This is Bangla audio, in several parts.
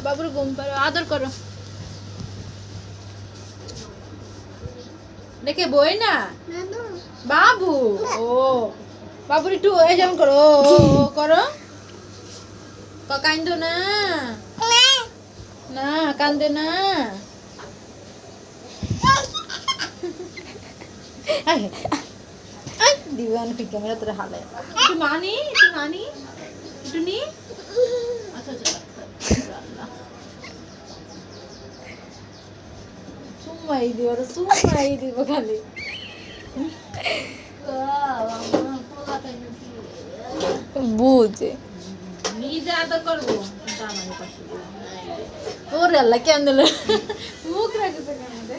বাবুর ঘুম পাড়ো, আদর করো। দেখে বই না বাবু। ও বাবুর একটু এই যেমন করো, ও করো, কান্দো না, না কান্দে না। দিবান ক্যামেরা তোর হালে একটু মানি, একটু নি। আচ্ছা চুম্মাই দিব খালি। বুঝে নিজে আদর করবো। ওরে আল্লাহ কেন দিল, মুখ রাখছে কেন রে?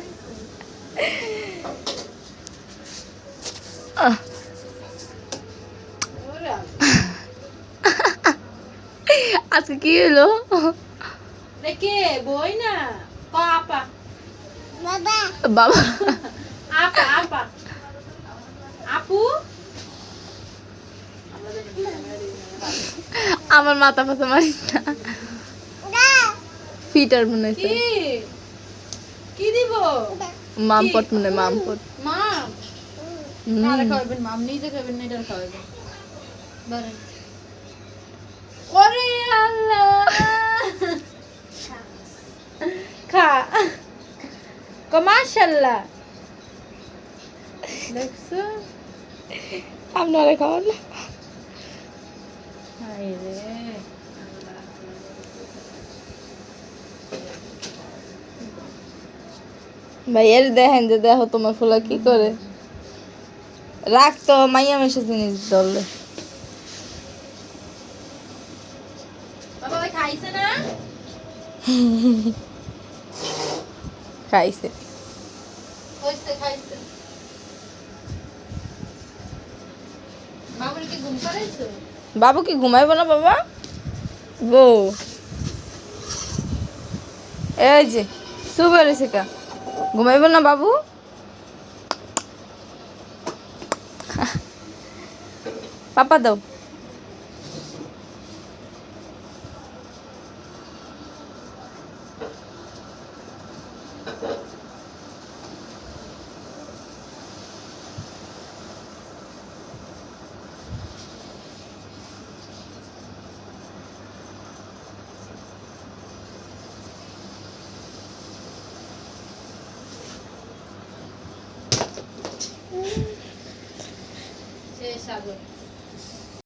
আজকে কি হলো? দেখে বই না আপা বাবা আপা আপু। আমার মাথা ফাথা মারিস না, ফিটার মনে হচ্ছে। কি দিব? মামপট মনে হয়, মামপট। মাম খাওয়াবেন, মাম নিজে খাবেন না, এটা খাওয়াবেন। ধরেন ওরে আল্লাহ, খা মাশাআল্লাহ। দেখছো আপনারা খাওয়ান না। হায় রে ভাই এর দেখেন যে, দেখো তোমার ফুলা কি করে রাখতো মাইয়া মেশে জিনিস ধরলে। বাবা ওই খাইছে না? খাইছে। খাইছে। বাবুর কি ঘুম পাড়াইছো? বাবু কি ঘুমাইব না বাবা? বউ এই যে শুভে রয়েছে কা, ঘুমাইব না বাবু? পাপা দাও। শেষ আগুন।